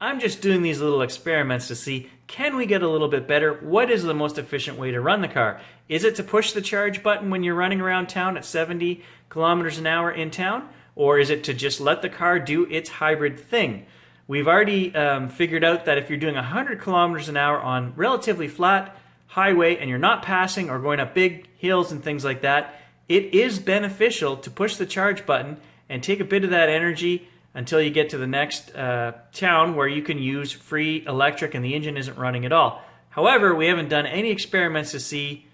I'm just doing these little experiments to see, can we get a little bit better? What is the most efficient way to run the car? Is it to push the charge button when you're running around town at 70 kilometers an hour in town? Or is it to just let the car do its hybrid thing? We've already figured out that if you're doing 100 kilometers an hour on relatively flat highway and you're not passing or going up big hills and things like that, it is beneficial to push the charge button and take a bit of that energy until you get to the next town where you can use free electric and the engine isn't running at all. However, we haven't done any experiments to see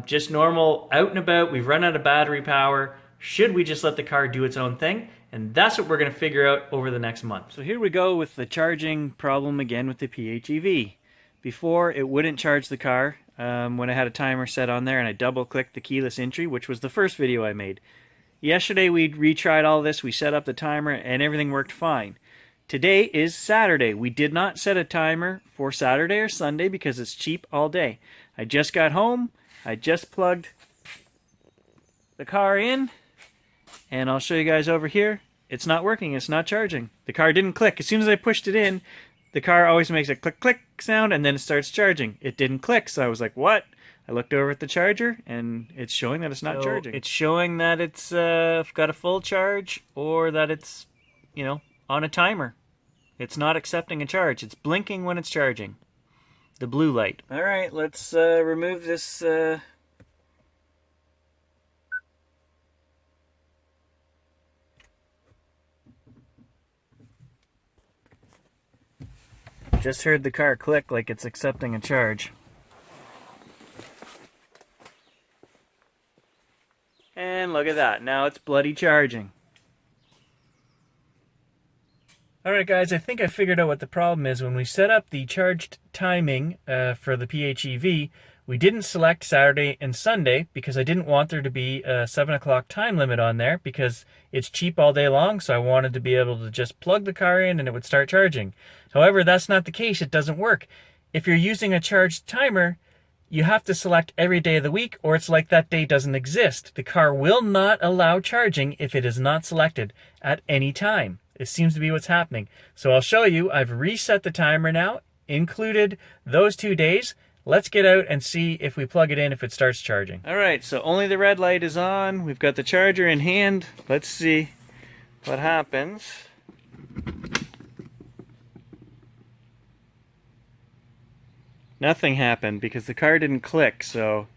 just normal out and about. We've run out of battery power. Should we just let the car do its own thing? And that's what we're going to figure out over the next month. So here we go with the charging problem again with the PHEV. Before, it wouldn't charge the car when I had a timer set on there and I double-clicked the keyless entry, which was the first video I made. Yesterday we retried all this, we set up the timer, and everything worked fine. Today is Saturday. We did not set a timer for Saturday or Sunday because it's cheap all day. I just got home, I just plugged the car in, and I'll show you guys over here. It's not working, it's not charging. The car didn't click. As soon as I pushed it in, the car always makes a click-click sound and then it starts charging. It didn't click, so I was like, what? I looked over at the charger, and it's showing that it's not charging. It's showing that it's got a full charge, or that it's, you know, on a timer. It's not accepting a charge. It's blinking when it's charging. The blue light. All right, let's remove this. Just heard the car click like it's accepting a charge. And look at that, now it's bloody charging. Alright guys, I think I figured out what the problem is. When we set up the charged timing for the PHEV, we didn't select Saturday and Sunday because I didn't want there to be a 7 o'clock time limit on there because it's cheap all day long, so I wanted to be able to just plug the car in and it would start charging. However, that's not the case, it doesn't work. If you're using a charged timer, you have to select every day of the week or it's like that day doesn't exist. The car will not allow charging if it is not selected at any time. It seems to be what's happening. So I'll show you. I've reset the timer now, included those 2 days. Let's get out and see if we plug it in, if it starts charging. All right, so only the red light is on. We've got the charger in hand. Let's see what happens. Nothing happened because the car didn't click, so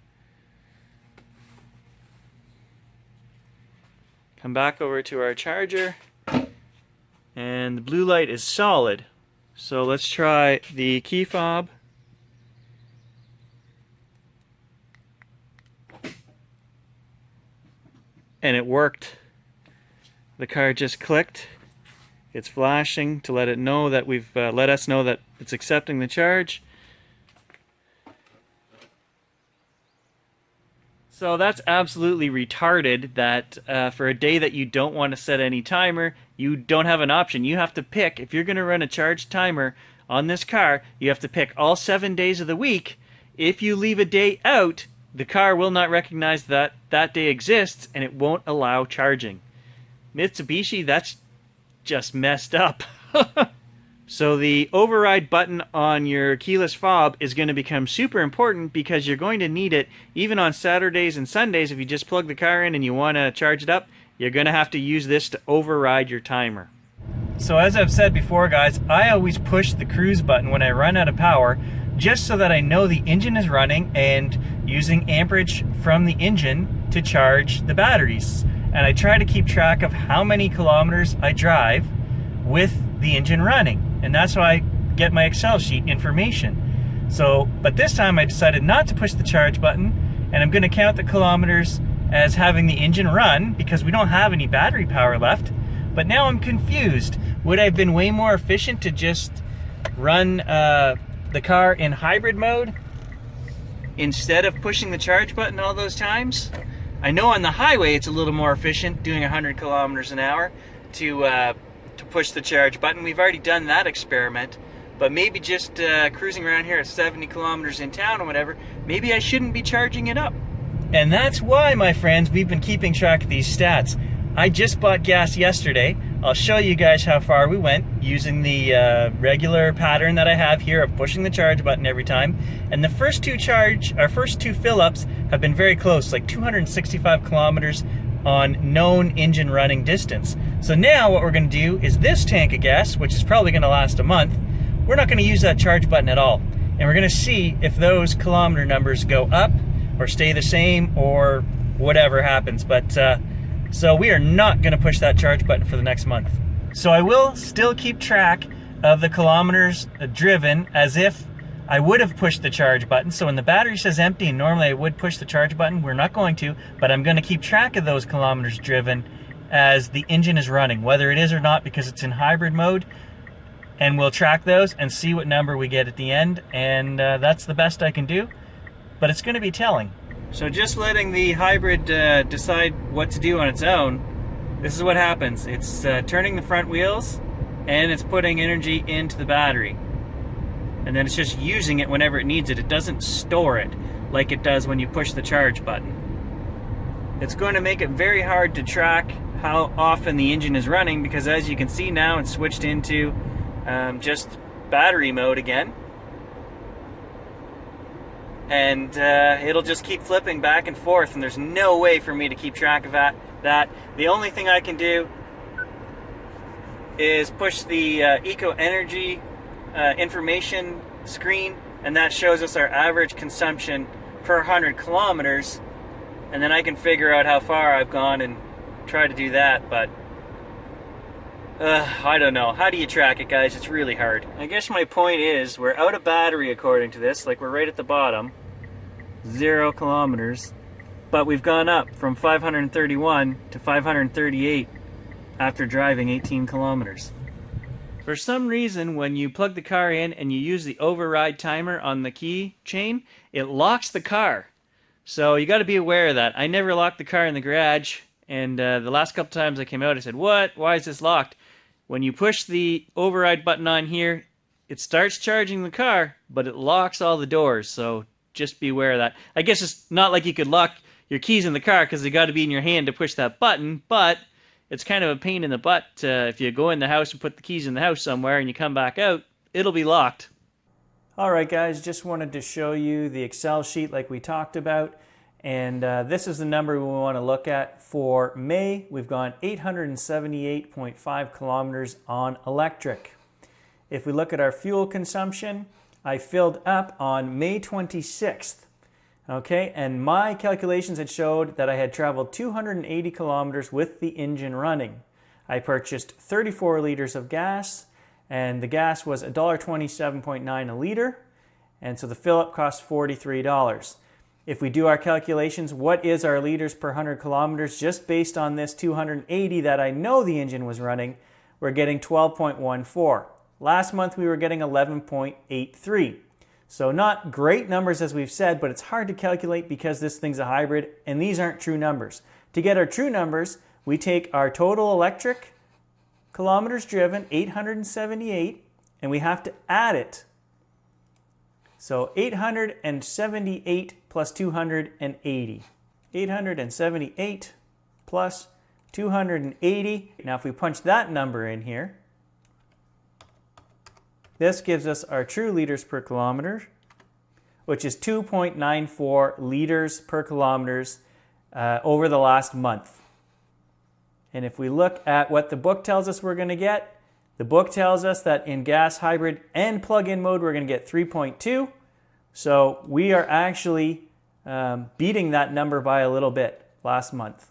come back over to our charger and the blue light is solid. So let's try the key fob. And it worked. The car just clicked. It's flashing to let it know that let us know that it's accepting the charge. So that's absolutely retarded that for a day that you don't want to set any timer, you don't have an option. You have to pick, if you're going to run a charged timer on this car, you have to pick all 7 days of the week. If you leave a day out, the car will not recognize that that day exists and it won't allow charging. Mitsubishi, that's just messed up. So the override button on your keyless fob is going to become super important because you're going to need it even on Saturdays and Sundays. If you just plug the car in and you want to charge it up, you're going to have to use this to override your timer. So as I've said before guys, I always push the cruise button when I run out of power just so that I know the engine is running and using amperage from the engine to charge the batteries. And I try to keep track of how many kilometers I drive with the engine running. And that's how I get my Excel sheet information. So, but this time I decided not to push the charge button, and I'm going to count the kilometers as having the engine run because we don't have any battery power left. But now I'm confused. Would I have been way more efficient to just run the car in hybrid mode instead of pushing the charge button all those times? I know on the highway it's a little more efficient doing 100 kilometers an hour to push the charge button. We've already done that experiment, but maybe just cruising around here at 70 kilometers in town or whatever, maybe I shouldn't be charging it up. And that's why, my friends, we've been keeping track of these stats. I just bought gas yesterday. I'll show you guys how far we went using the regular pattern that I have here of pushing the charge button every time. And the first two fill-ups have been very close, like 265 kilometers on known engine running distance. So now what we're going to do is this tank of gas, which is probably going to last a month, we're not going to use that charge button at all. And we're going to see if those kilometer numbers go up or stay the same or whatever happens. But so we are not going to push that charge button for the next month. So I will still keep track of the kilometers driven as if I would have pushed the charge button. So when the battery says empty, and normally I would push the charge button, we're not going to, but I'm going to keep track of those kilometers driven as the engine is running, whether it is or not, because it's in hybrid mode. And we'll track those and see what number we get at the end. And that's the best I can do, but it's going to be telling. So just letting the hybrid decide what to do on its own, this is what happens. It's turning the front wheels and it's putting energy into the battery. And then it's just using it whenever it needs it. It doesn't store it like it does when you push the charge button. It's going to make it very hard to track how often the engine is running, because as you can see now, it's switched into just battery mode again. And it'll just keep flipping back and forth, and there's no way for me to keep track of that. The only thing I can do is push the Eco Energy information screen, and that shows us our average consumption per 100 kilometers, and then I can figure out how far I've gone and try to do that. But I don't know. How do you track it, guys? It's really hard. I guess my point is we're out of battery according to this. Like, we're right at the bottom, 0 kilometers, but we've gone up from 531 to 538 after driving 18 kilometers. For some reason, when you plug the car in and you use the override timer on the key chain, it locks the car. So you got to be aware of that. I never locked the car in the garage, and the last couple times I came out, I said, "What? Why is this locked?" When you push the override button on here, it starts charging the car, but it locks all the doors. So just be aware of that. I guess it's not like you could lock your keys in the car because they got to be in your hand to push that button, but it's kind of a pain in the butt. If you go in the house and put the keys in the house somewhere and you come back out, it'll be locked. Alright guys, just wanted to show you the Excel sheet like we talked about. And this is the number we want to look at for May. We've gone 878.5 kilometers on electric. If we look at our fuel consumption, I filled up on May 26th. Okay, and my calculations had showed that I had traveled 280 kilometers with the engine running. I purchased 34 liters of gas, and the gas was $1.27.9 a liter, and so the fill-up cost $43. If we do our calculations, what is our liters per 100 kilometers just based on this 280 that I know the engine was running, we're getting 12.14. Last month we were getting 11.83. So not great numbers as we've said, but it's hard to calculate because this thing's a hybrid and these aren't true numbers. To get our true numbers, we take our total electric kilometers driven, 878, and we have to add it. So 878 plus 280. 878 plus 280. Now if we punch that number in here, this gives us our true liters per kilometer, which is 2.94 liters per kilometers over the last month. And if we look at what the book tells us we're going to get, the book tells us that in gas, hybrid, and plug-in mode, we're going to get 3.2. So we are actually beating that number by a little bit last month.